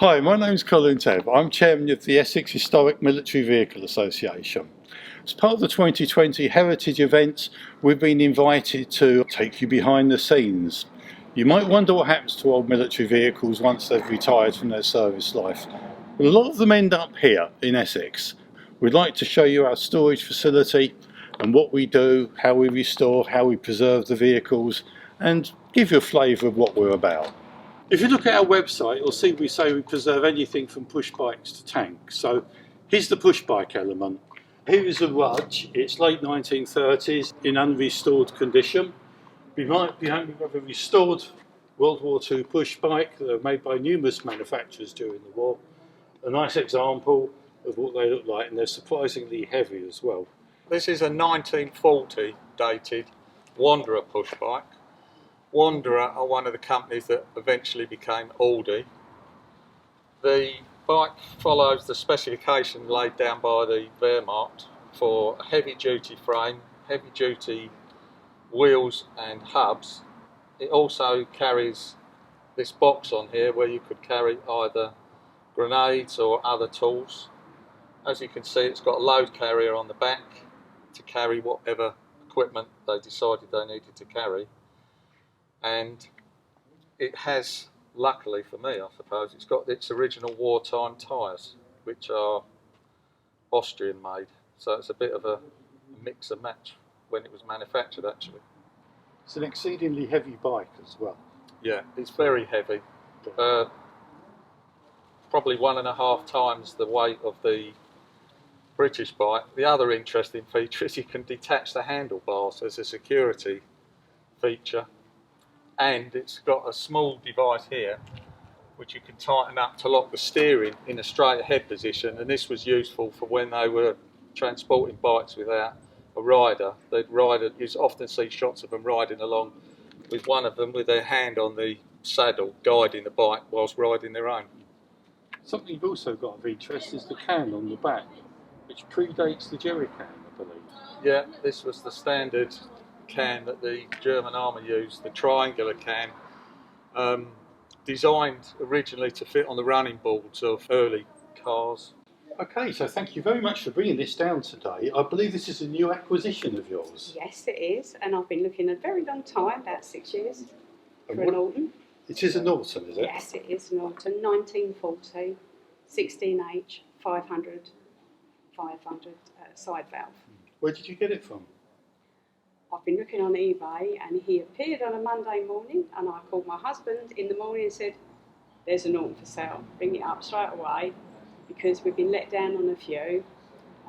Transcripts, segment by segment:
Hi, my name's Colin Tebb. I'm chairman of the Essex Historic Military Vehicle Association. As part of the 2020 Heritage events, we've been invited to take you behind the scenes. You might wonder what happens to old military vehicles once they've retired from their service life. Well, a lot of them end up here in Essex. We'd like to show you our storage facility and what we do, how we restore, how we preserve the vehicles, and give you a flavour of what we're about. If you look at our website, you'll see we say we preserve anything from push bikes to tanks. So here's the push bike element. Here is a Rudge. It's late 1930s in unrestored condition. We have a restored World War II push bike that were made by numerous manufacturers during the war. A nice example of what they look like, and they're surprisingly heavy as well. This is a 1940 dated Wanderer push bike. Wanderer are one of the companies that eventually became Aldi. The bike follows the specification laid down by the Wehrmacht for a heavy duty frame, heavy duty wheels and hubs. It also carries this box on here where you could carry either grenades or other tools. As you can see, it's got a load carrier on the back to carry whatever equipment they decided they needed to carry. And it has, luckily for me I suppose, it's got its original wartime tyres, which are Austrian made, so it's a bit of a mix and match when it was manufactured actually. It's an exceedingly heavy bike as well. Yeah, it's very heavy, probably 1.5 times the weight of the British bike. The other interesting feature is you can detach the handlebars as a security feature. And it's got a small device here which you can tighten up to lock the steering in a straight ahead position, and this was useful for when they were transporting bikes without a rider. You often see shots of them riding along with one of them with their hand on the saddle guiding the bike whilst riding their own. Something you've also got of interest is the can on the back, which predates the jerry can, I believe. Yeah, this was the standard can that the German army used, the triangular can, designed originally to fit on the running boards of early cars. Okay, so thank you very much for bringing this down today. I believe this is a new acquisition of yours. Yes, it is, and I've been looking a very long time, about 6 years, for a Norton. It is a Norton, is it? Yes, it is Norton, 1940, 16H, 500 side valve. Where did you get it from? I've been looking on eBay, and he appeared on a Monday morning, and I called my husband in the morning and said, there's a Norton for sale, bring it up straight away, because we've been let down on a few,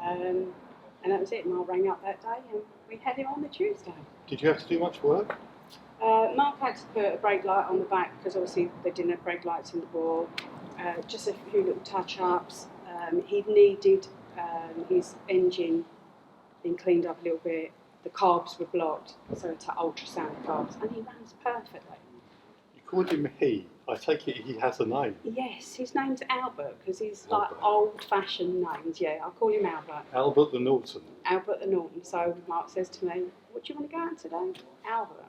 and that was it. And I rang up that day and we had him on the Tuesday. Did you have to do much work? Mark had to put a brake light on the back because obviously they didn't have brake lights in the war. Just a few little touch-ups. He needed his engine being cleaned up a little bit. The carbs were blocked, so to ultrasound the carbs, and he runs perfectly. You called him he. I take it he has a name. Yes, his name's Albert, because he's Albert. like old-fashioned names. Yeah, I call him Albert. Albert the Norton. Albert the Norton. So Mark says to me, what do you want to go out today? Albert.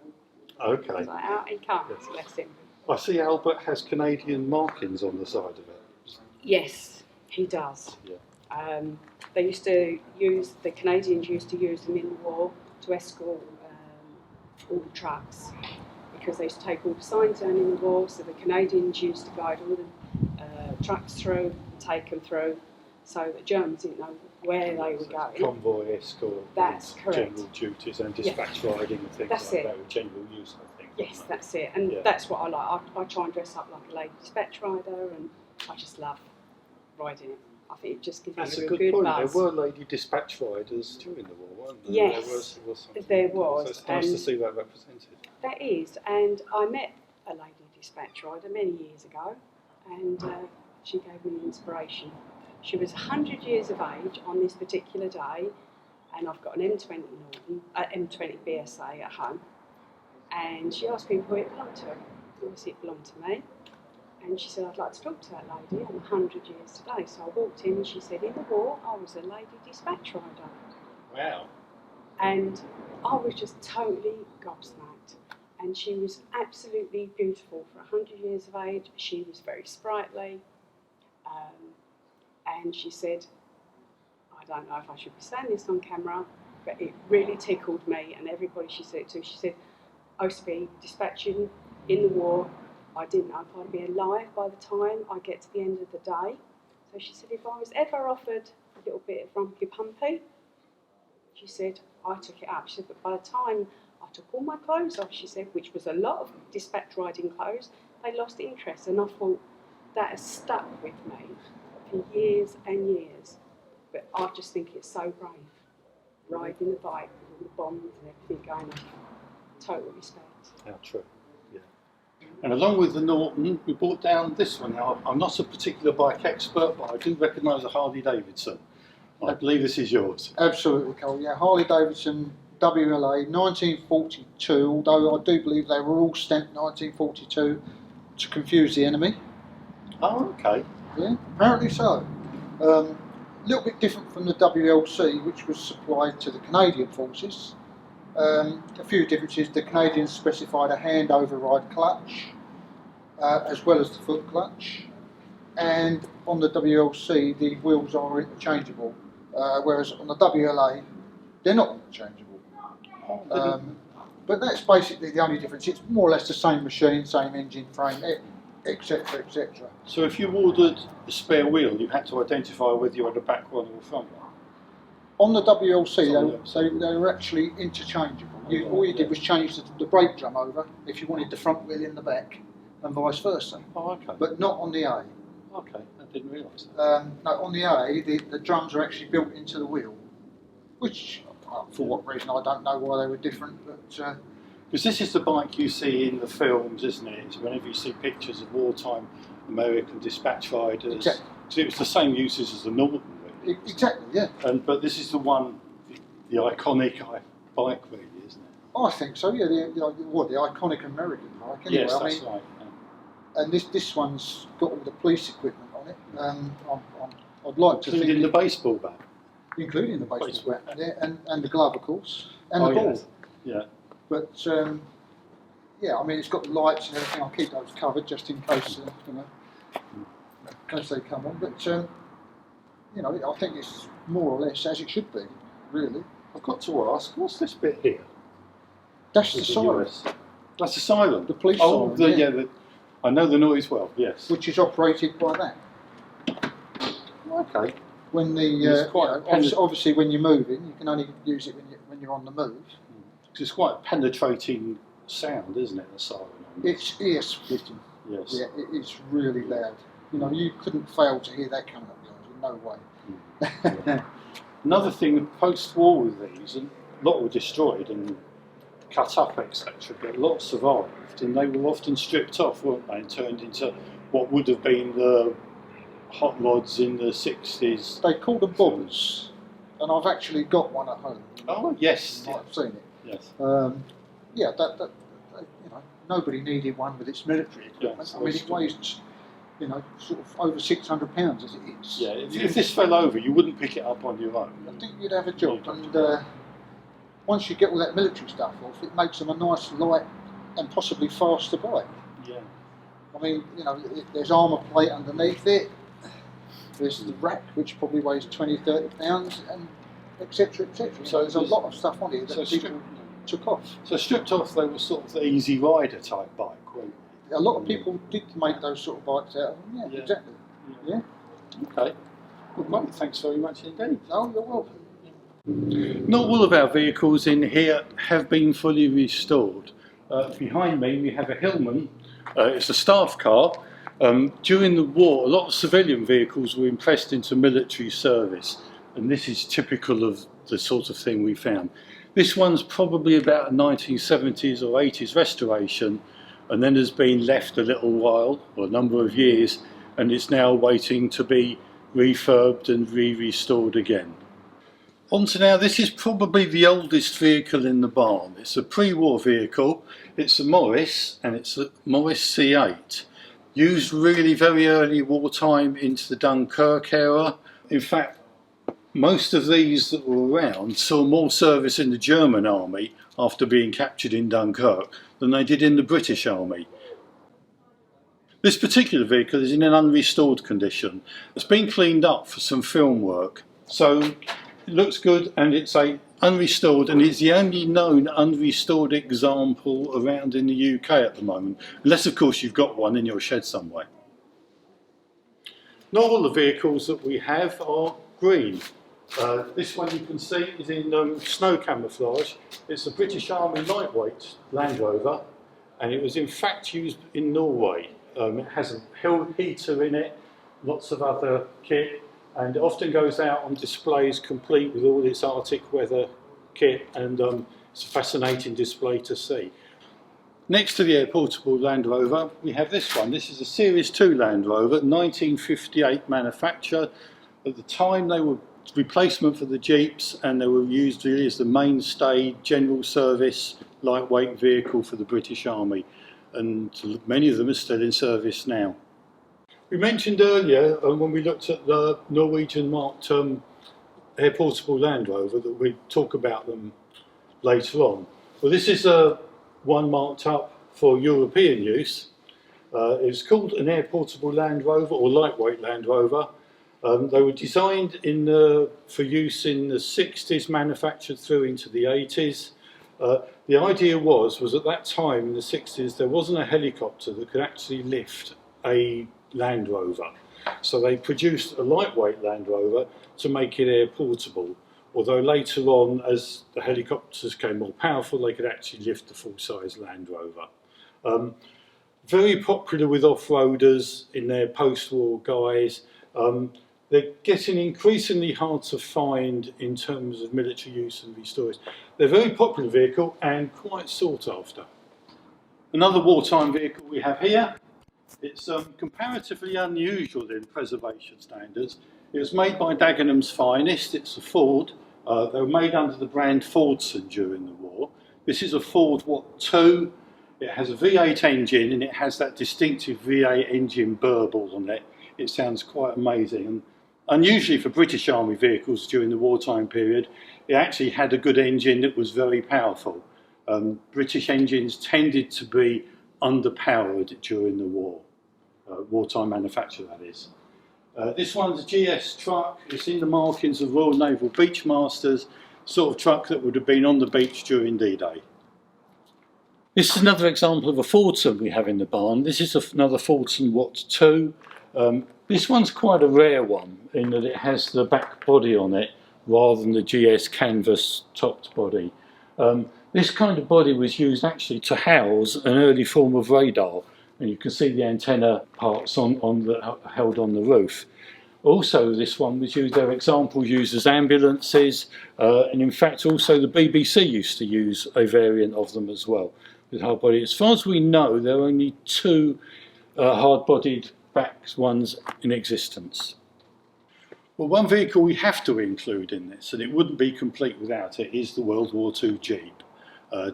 Okay. I was like, out he comes, Yes. bless him. I see Albert has Canadian markings on the side of it. Yes, he does. Yeah. The Canadians used to use them in the war to escort all the trucks, because they used to take all the signs down in the war, so the Canadians used to guide all the trucks through, take them through, so the Germans didn't know where they were going. Convoy escort. That's correct. General duties and dispatch riding and things That's like it. that with general use, I think. Yes, that's it, and Yeah. that's what I like. I try and dress up like a lady dispatch rider, and I just love riding it. I think it just gives That's me a a good good point. buzz. There were lady dispatch riders during the war, weren't there? Yes, there was something. there was, So it's nice to and- see that represented. That is, and I met a lady dispatch rider many years ago, and she gave me inspiration. She was 100 years of age on this particular day, and I've got an M20 Norton, M20 BSA at home, and she asked me who it belonged to. Obviously it belonged to me, and she said, I'd like to talk to that lady. I'm 100 years today. So I walked in and she said, in the war I was a lady dispatch rider. Wow. And I was just totally gobsmacked. And she was absolutely beautiful for 100 years of age. She was very sprightly. And she said, I don't know if I should be saying this on camera, but it really tickled me and everybody she said it to. She said, I used to be dispatching in the war. I didn't know if I'd be alive by the time I get to the end of the day. So she said, if I was ever offered a little bit of rumpy pumpy, she said, I took it up. She said, but by the time I took all my clothes off, she said, which was a lot of dispatch riding clothes, they lost interest. And I thought, that has stuck with me for years and years. But I just think it's so brave, riding the bike with the bombs and everything going on. Total respect. How true. Yeah. And along with the Norton, we brought down this one. Now, I'm not a particular bike expert, but I do recognise a Harley Davidson. I believe this is yours. Absolutely, Cole. Yeah, Harley Davidson WLA 1942, although I do believe they were all stamped 1942 to confuse the enemy. Oh, okay. Yeah, apparently so. A little bit different from the WLC, which was supplied to the Canadian forces. A few differences. The Canadians specified a hand override clutch, as well as the foot clutch. And on the WLC, the wheels are interchangeable, whereas on the WLA, they're not interchangeable. But that's basically the only difference. It's more or less the same machine, same engine frame, etc., etc. So if you ordered a spare wheel, you had to identify whether you had a back one or a front one? On the WLC, they were actually interchangeable. All you did was change the brake drum over if you wanted the front wheel in the back, and vice versa. Oh, okay. But not on the A. Okay, I didn't realise that. No, on the A, the drums are actually built into the wheel, which, for what reason, I don't know why they were different, but... Because this is the bike you see in the films, isn't it? It's whenever you see pictures of wartime American dispatch riders. Exactly. So it was the same uses as the Norton, really. Exactly, yeah. But this is the one, the iconic bike, really, isn't it? I think so, yeah. The iconic American bike, anyway. Yes, I that's mean, right. Yeah. And this one's got all the police equipment on it. I'd like to Including think... the baseball bat. Including the baseball bat, yeah, and the glove, of course, and the ball. Yes. Yeah. But, yeah, I mean, it's got the lights and everything. I'll keep those covered just in case, in case they come on. But, you know, I think it's more or less as it should be, really. I've got to ask, what's this bit here? That's the Is it siren, yours? That's the siren. The police siren. siren, I know the noise well. Yes. which is operated by that. Okay. When the It's quite obviously when you're moving, you can only use it when you're on the move. It's quite a penetrating sound, isn't it? The siren. It's ear splitting. Yes. Yeah, it is really loud. You know, you couldn't fail to hear that coming up behind you. No way. Another thing, post-war with these, a lot were destroyed and cut up, etc. But a lot survived, and they were often stripped off, weren't they, and turned into what would have been the hot rods in the 60s. They call them bombs, and I've actually got one at home. Oh yes, I've seen it. yes. Yeah, that you know, nobody needed one with its military equipment. Yes, I mean, it weighs, you know, sort of over 600 pounds as it is. Yeah, if this fell over, you wouldn't pick it up on your own. I think you'd have a job, and once you get all that military stuff off, it makes them a nice, light, and possibly faster bike. Yeah. I mean, you know, there's armour plate underneath it. There's the rack, which probably weighs 20, 30 pounds, and etc. etc. So there's a lot of stuff on it that people took off. So stripped off, they were sort of the easy rider type bike, weren't they? A lot of people did make those sort of bikes out of them. Yeah, exactly. Yeah. Okay. Well, great. Thanks very much indeed. Oh, you're welcome. Not all of our vehicles in here have been fully restored. Behind me we have a Hillman. It's a staff car. During the war, a lot of civilian vehicles were impressed into military service, and this is typical of the sort of thing we found. This one's probably about a 1970s or 80s restoration, and then has been left a little while, or a number of years, and it's now waiting to be refurbed and restored again. On to now, this is probably the oldest vehicle in the barn. It's a pre-war vehicle, it's a Morris, and it's a Morris C8. Used really very early wartime into the Dunkirk era. In fact, most of these that were around saw more service in the German army after being captured in Dunkirk than they did in the British army. This particular vehicle is in an unrestored condition. It's been cleaned up for some film work, so it looks good, and it's a unrestored, and it's the only known unrestored example around in the UK at the moment, unless of course you've got one in your shed somewhere. Not all the vehicles that we have are green. This one you can see is in snow camouflage. It's a British Army lightweight Land Rover, and it was in fact used in Norway. It has a hill heater in it, lots of other kit, and it often goes out on displays complete with all its Arctic weather kit, and it's a fascinating display to see. Next to the air portable Land Rover, we have this one. This is a Series 2 Land Rover, 1958 manufacture. At the time they were replacement for the Jeeps, and they were used really as the mainstay general service lightweight vehicle for the British Army, and many of them are still in service now. We mentioned earlier when we looked at the Norwegian marked air portable Land Rover that we'd talk about them later on. Well, this is one marked up for European use. It's called an air portable Land Rover or lightweight Land Rover. They were designed for use in the 60s, manufactured through into the 80s. The idea was at that time in the 60s there wasn't a helicopter that could actually lift a Land Rover. So they produced a lightweight Land Rover to make it air portable. Although later on, as the helicopters became more powerful, they could actually lift the full-size Land Rover. Very popular with off-roaders in their post-war guise. They're getting increasingly hard to find in terms of military use and restorage. They're a very popular vehicle and quite sought after. Another wartime vehicle we have here. It's comparatively unusual in preservation standards. It was made by Dagenham's finest. It's a Ford. They were made under the brand Fordson during the war. This is a Ford Watt 2. It has a V8 engine, and it has that distinctive V8 engine burble on it. It sounds quite amazing. And unusually for British Army vehicles during the wartime period, it actually had a good engine that was very powerful. British engines tended to be underpowered during the war. Wartime manufacture, that is. This one's a GS truck. It's in the markings of Royal Naval Beachmasters, sort of truck that would have been on the beach during D-Day. This is another example of a Fordson we have in the barn. This is another Fordson Watt 2. This one's quite a rare one in that it has the back body on it rather than the GS canvas topped body. This kind of body was used actually to house an early form of radar, and you can see the antenna parts held on the roof. Also, this one was used, their examples used as ambulances, and in fact also the BBC used to use a variant of them as well with hard body. As far as we know, there are only two hard-bodied back ones in existence. Well, one vehicle we have to include in this, and it wouldn't be complete without it, is the World War II Jeep.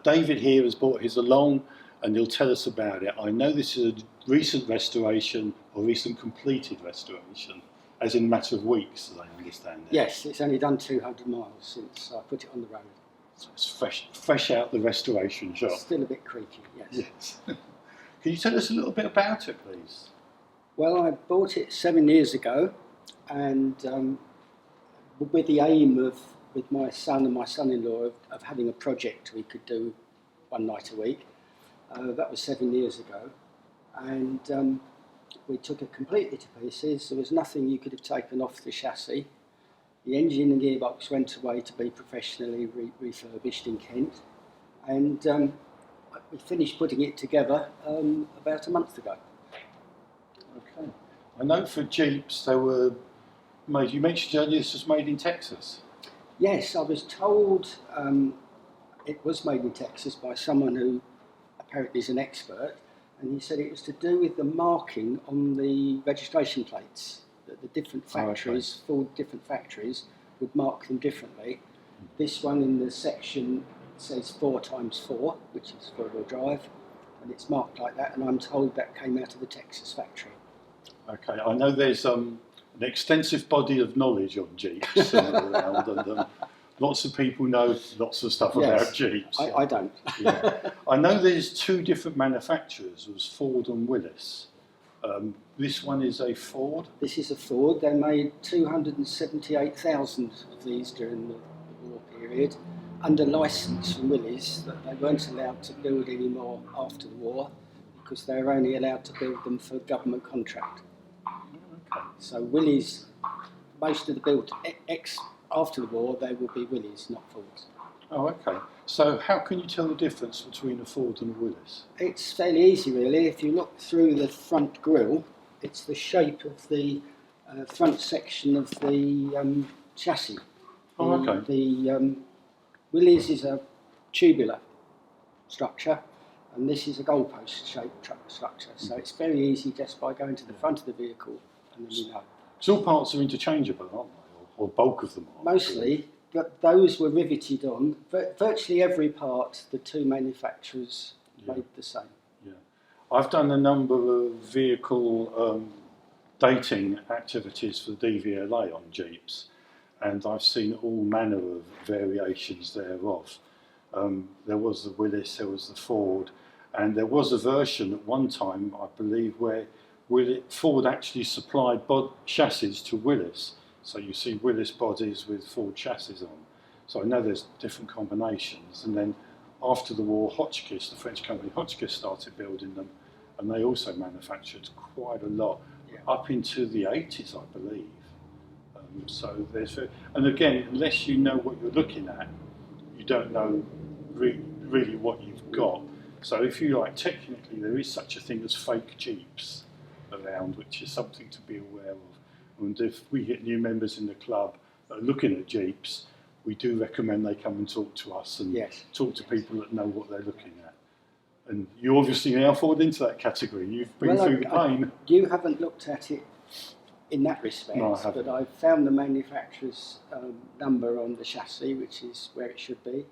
David here has brought his along, and he'll tell us about it. I know this is a recent restoration, or recent completed restoration, as in a matter of weeks, as I understand it. Yes, it's only done 200 miles since I put it on the road. So it's fresh out the restoration shop. It's still a bit creaky, yes. Yes. Can you tell us a little bit about it, please? Well, I bought it 7 years ago, and with the aim of, with my son and my son-in-law, of having a project we could do one night a week. That was 7 years ago, and we took it completely to pieces. There was nothing you could have taken off the chassis. The engine and gearbox went away to be professionally refurbished in Kent, and we finished putting it together about a month ago. Okay. I know for Jeeps they were made, you mentioned earlier this was made in Texas. Yes, I was told it was made in Texas by someone who apparently is an expert, and he said it was to do with the marking on the registration plates, that the different factories, four different factories, would mark them differently. This one in the section says 4x4, which is four-wheel drive, and it's marked like that, and I'm told that came out of the Texas factory. Okay, I know there's an extensive body of knowledge on Jeeps around, and lots of people know lots of stuff about Jeeps. I don't. Yeah. I know there's two different manufacturers, it was Ford and Willis. This one is a Ford. This is a Ford. They made 278,000 of these during the war period, under licence from Willys, that they weren't allowed to build any more after the war because they were only allowed to build them for government contract. Okay. So Willys, most of the build after the war, they will be Willys, not Fords. Oh, okay. So how can you tell the difference between a Ford and a Willys? It's fairly easy, really. If you look through the front grille, it's the shape of the front section of the chassis. Oh, okay. The Willys is a tubular structure, and this is a goalpost shaped structure. So it's very easy just by going to the front of the vehicle, and then you know. So all parts are interchangeable, aren't they? Or bulk of them are? Mostly, but those were riveted on. Virtually every part, the two manufacturers made the same. Yeah. I've done a number of vehicle dating activities for the DVLA on Jeeps, and I've seen all manner of variations thereof. There was the Willys, there was the Ford, and there was a version at one time, I believe, where Ford actually supplied chassis to Willys. So you see Willys bodies with Ford chassis on. So I know there's different combinations. And then after the war, Hotchkiss, the French company Hotchkiss, started building them, and they also manufactured quite a lot, up into the 80s, I believe. So there's, and again, unless you know what you're looking at, you don't know really what you've got. So if you like, technically there is such a thing as fake Jeeps around, which is something to be aware of. And if we get new members in the club that are looking at Jeeps, we do recommend they come and talk to us and talk to people that know what they're looking at. And you obviously now fall into that category. You've been through the pain. You haven't looked at it in that respect, no, I haven't. but I've found the manufacturer's number on the chassis, which is where it should be.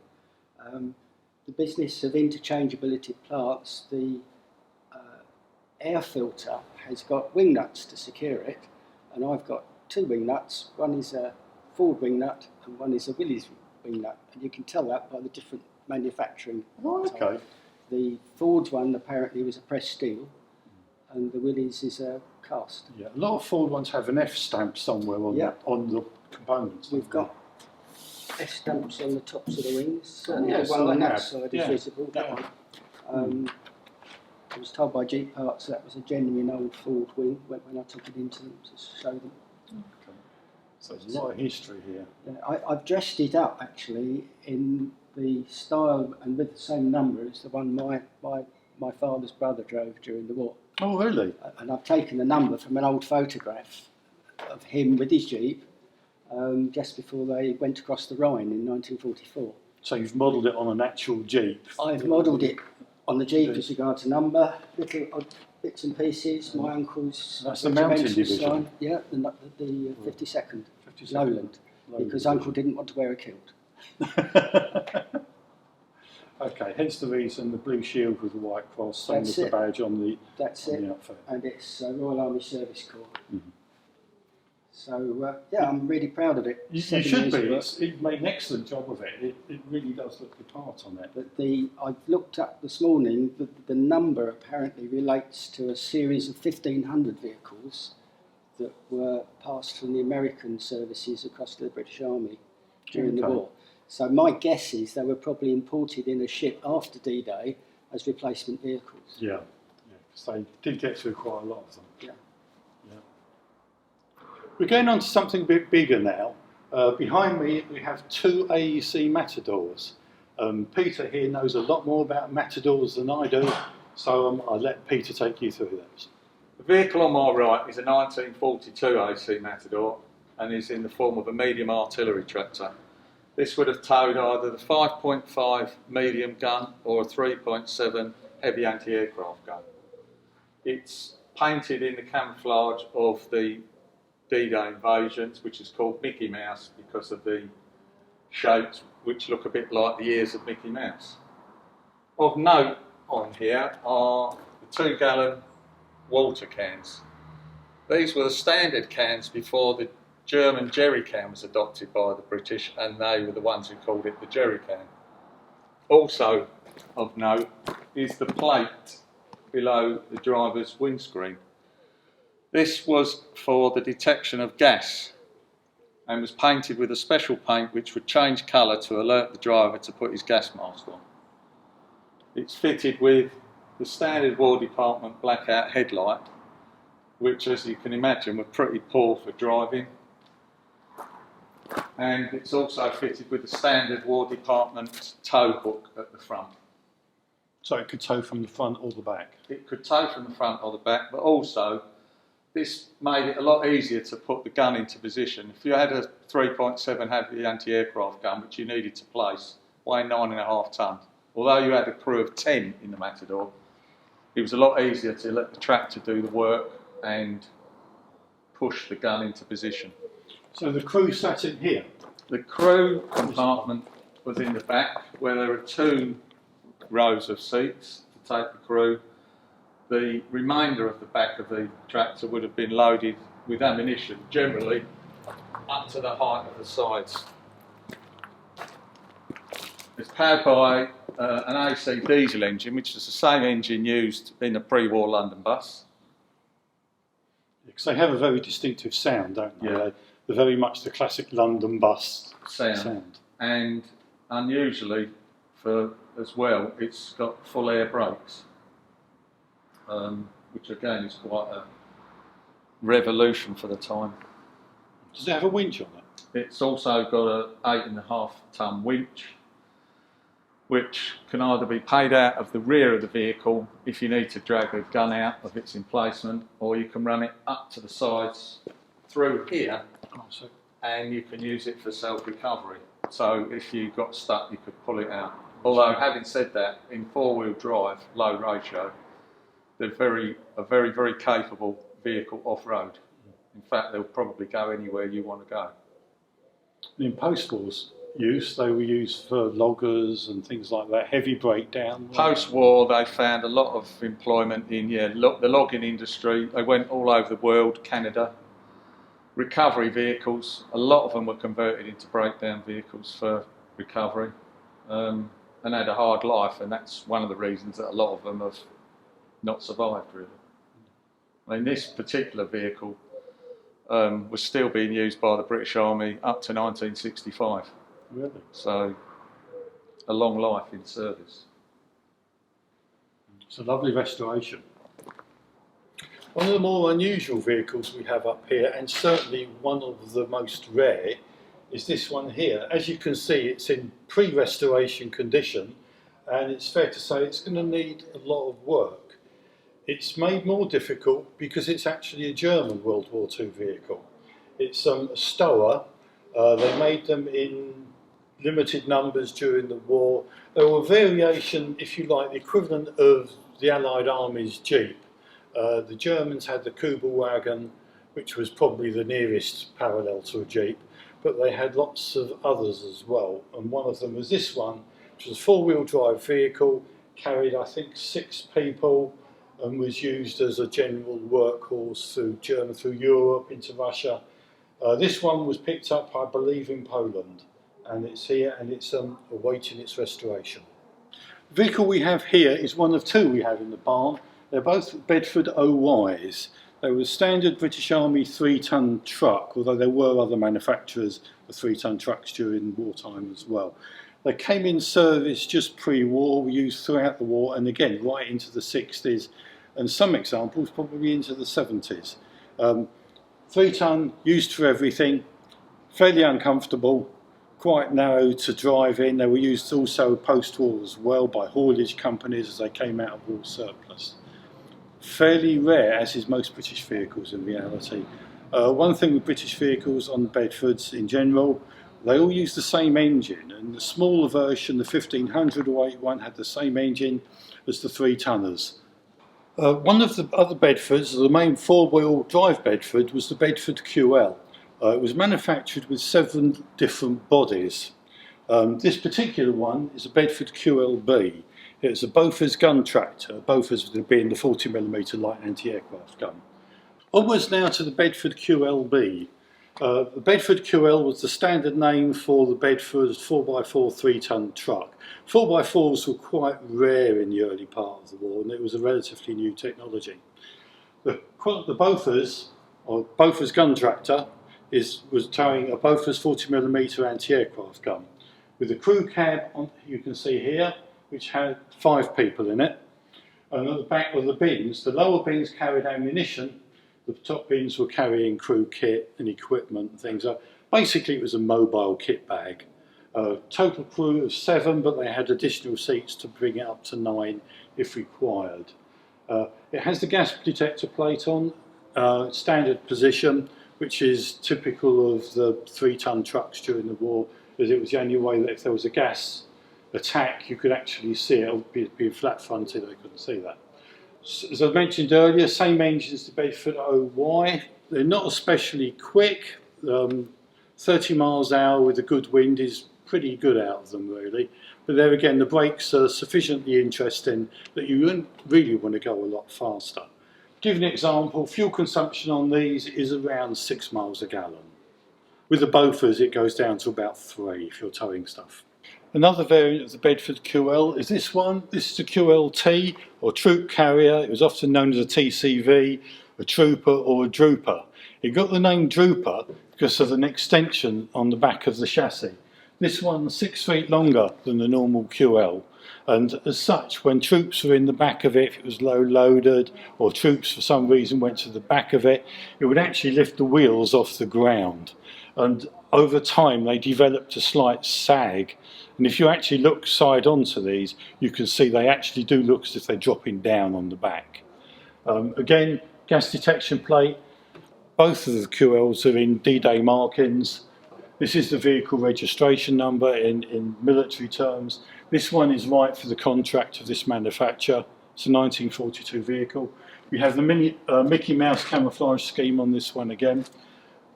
The business of interchangeability of parts, the air filter has got wing nuts to secure it, and I've got two wing nuts. One is a Ford wing nut and one is a Willys wing nut, and you can tell that by the different manufacturing. Oh, okay. Type. The Ford one apparently was a pressed steel, and the Willys is a cast. Yeah, a lot of Ford ones have an F stamp somewhere on the components. We've got F stamps on the tops of the wings. Certainly yeah, the one on that have. side is visible. That one. I was told by Jeep Parts that was a genuine old Ford wing when I took it into them to show them. Okay. So there's a lot of history here. Yeah, I've dressed it up actually in the style and with the same number as the one my father's brother drove during the war. Oh, really? And I've taken the number from an old photograph of him with his Jeep just before they went across the Rhine in 1944. So you've modelled it on an actual Jeep? I've modelled it on the Jeep as regards to number, little odd bits and pieces. My uncle's that's the mountain division. Sign, yeah, the 52nd Lowland, because Uncle didn't want to wear a kilt. Okay, hence the reason the blue shield with the white cross, same as the badge on the outfit. And it's Royal Army Service Corps. Mm-hmm. So yeah, I'm really proud of it. You should be. You've made an excellent job of it. It really does look the part on it. But I've looked up this morning, the number apparently relates to a series of 1,500 vehicles that were passed from the American services across to the British Army during the war. So my guess is they were probably imported in a ship after D-Day as replacement vehicles. Yeah, because they did get through quite a lot of them. Yeah. We're going on to something a bit bigger now. Behind me we have two AEC matadors. Peter here knows a lot more about matadors than I do, so I'll let Peter take you through those. The vehicle on my right is a 1942 AC Matador and is in the form of a medium artillery tractor. This would have towed either the 5.5 medium gun or a 3.7 heavy anti-aircraft gun. It's painted in the camouflage of the D-Day invasions, which is called Mickey Mouse because of the shapes which look a bit like the ears of Mickey Mouse. Of note on here are the 2-gallon water cans. These were the standard cans before the German jerry can was adopted by the British, and they were the ones who called it the jerry can. Also of note is the plate below the driver's windscreen. This was for the detection of gas and was painted with a special paint which would change colour to alert the driver to put his gas mask on. It's fitted with the standard War Department blackout headlight, which, as you can imagine, were pretty poor for driving. And it's also fitted with the standard War Department tow hook at the front. So it could tow from the front or the back? It could tow from the front or the back, but also this made it a lot easier to put the gun into position. If you had a 3.7 heavy anti-aircraft gun, which you needed to place, weighing 9.5 tonnes, although you had a crew of 10 in the Matador, it was a lot easier to let the tractor do the work and push the gun into position. So the crew sat in here? The crew compartment was in the back, where there are 2 rows of seats to take the crew. The remainder of the back of the tractor would have been loaded with ammunition, generally up to the height of the sides. It's powered by an AC diesel engine, which is the same engine used in the pre-war London bus. Because they have a very distinctive sound, don't they? Yeah. They're very much the classic London bus sound. And unusually, as well, it's got full air brakes, which again is quite a revolution for the time. Does it have a winch on it? It's also got a 8.5 tonne winch, which can either be paid out of the rear of the vehicle if you need to drag a gun out of its emplacement, or you can run it up to the sides through here, and you can use it for self-recovery. So if you got stuck, you could pull it out. Although, having said that, in 4-wheel drive, low ratio, they're a very, very capable vehicle off-road. In fact, they'll probably go anywhere you want to go. In post-war use, they were used for loggers and things like that, heavy breakdown. Post-war, they found a lot of employment in the logging industry. They went all over the world, Canada. Recovery vehicles, a lot of them were converted into breakdown vehicles for recovery, and had a hard life, and that's one of the reasons that a lot of them have not survived, really. I mean, this particular vehicle was still being used by the British Army up to 1965. Really? So, a long life in service. It's a lovely restoration. One of the more unusual vehicles we have up here, and certainly one of the most rare, is this one here. As you can see, it's in pre-restoration condition, and it's fair to say it's going to need a lot of work. It's made more difficult because it's actually a German World War II vehicle. It's a Stoewer. They made them in limited numbers during the war. They were a variation, if you like, the equivalent of the Allied Army's Jeep. The Germans had the Kubelwagen, which was probably the nearest parallel to a Jeep, but they had lots of others as well, and one of them was this one, which was a 4-wheel drive vehicle, carried I think 6 people, and was used as a general workhorse through Europe into Russia. This one was picked up, I believe, in Poland, and it's here, and it's awaiting its restoration. The vehicle we have here is one of 2 we have in the barn. They're both Bedford OYs. They were a standard British Army 3-tonne truck, although there were other manufacturers of 3-tonne trucks during wartime as well. They came in service just pre-war, were used throughout the war, and again right into the 60s, and some examples probably into the 70s. 3-tonne, used for everything, fairly uncomfortable, quite narrow to drive in. They were used also post-war as well by haulage companies as they came out of war surplus. Fairly rare, as is most British vehicles in reality. One thing with British vehicles on Bedfords in general, they all use the same engine, and the smaller version, the 1500 weight one, had the same engine as the 3-tonners. One of the other Bedfords, the main 4-wheel drive Bedford, was the Bedford QL. It was manufactured with 7 different bodies. This particular one is a Bedford QLB. It's a Bofors gun tractor, Bofors being the 40mm light anti-aircraft gun. Onwards now to the Bedford QLB. The Bedford QL was the standard name for the Bedford's 4x4 3-tonne truck. 4x4s were quite rare in the early part of the war, and it was a relatively new technology. The Bofors, or Bofors gun tractor, was towing a Bofors 40mm anti-aircraft gun with a crew cab you can see here, which had 5 people in it. And at the back of the bins, the lower bins carried ammunition, the top bins were carrying crew kit and equipment and things. Basically, it was a mobile kit bag. Total crew of 7, but they had additional seats to bring it up to 9 if required. It has the gas detector plate on, standard position, which is typical of the 3-ton trucks during the war, as it was the only way that if there was a gas attack you could actually see it. It would be flat fronted, they couldn't see that. As I mentioned earlier, same engine as the Bedford OY. They're not especially quick. 30 miles an hour with a good wind is pretty good out of them, really. But there again, the brakes are sufficiently interesting that you wouldn't really want to go a lot faster. Give an example, fuel consumption on these is around 6 miles a gallon. With the Bofors, it goes down to about 3 if you're towing stuff. Another variant of the Bedford QL is this one. This is a QLT, or troop carrier. It was often known as a TCV, a trooper, or a drooper. It got the name drooper because of an extension on the back of the chassis. This one's 6 feet longer than the normal QL, and as such, when troops were in the back of it, if it was low loaded, or troops for some reason went to the back of it, it would actually lift the wheels off the ground. And over time they developed a slight sag, and if you actually look side onto these, you can see they actually do look as if they're dropping down on the back. Again, gas detection plate. Both of the QLs are in D-Day markings. This is the vehicle registration number in military terms. This one is right for the contract of this manufacturer. It's a 1942 vehicle. We have the Mickey Mouse camouflage scheme on this one again.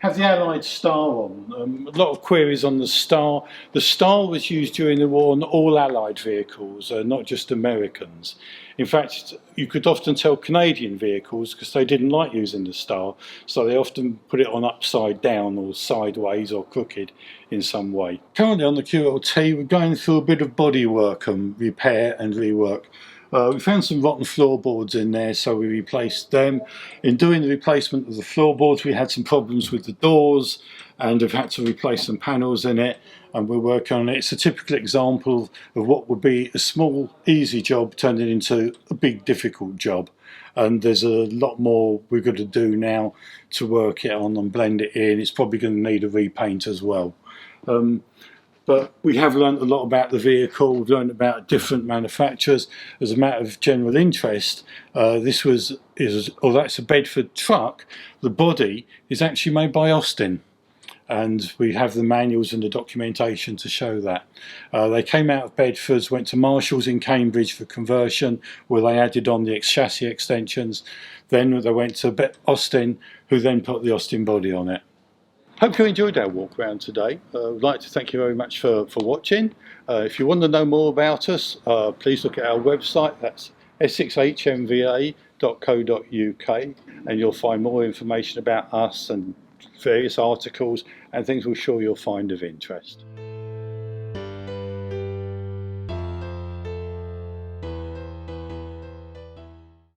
Have the Allied star on. A lot of queries on the star. The star was used during the war on all Allied vehicles, not just Americans. In fact, you could often tell Canadian vehicles because they didn't like using the star, so they often put it on upside down or sideways or crooked in some way. Currently on the QLT, we're going through a bit of bodywork and repair and rework. We found some rotten floorboards in there, so we replaced them. In doing the replacement of the floorboards, we had some problems with the doors and have had to replace some panels in it, and we're working on it. It's a typical example of what would be a small, easy job turning into a big, difficult job. And there's a lot more we've got to do now to work it on and blend it in. It's probably going to need a repaint as well. But we have learned a lot about the vehicle. We've learned about different manufacturers. As a matter of general interest, although it's a Bedford truck, the body is actually made by Austin. And we have the manuals and the documentation to show that. They came out of Bedford, went to Marshall's in Cambridge for conversion, where they added on the chassis extensions. Then they went to Austin, who then put the Austin body on it. Hope you enjoyed our walk around today. I'd like to thank you very much for watching. If you want to know more about us, please look at our website. That's essexhmva.co.uk, and you'll find more information about us and various articles and things we're sure you'll find of interest.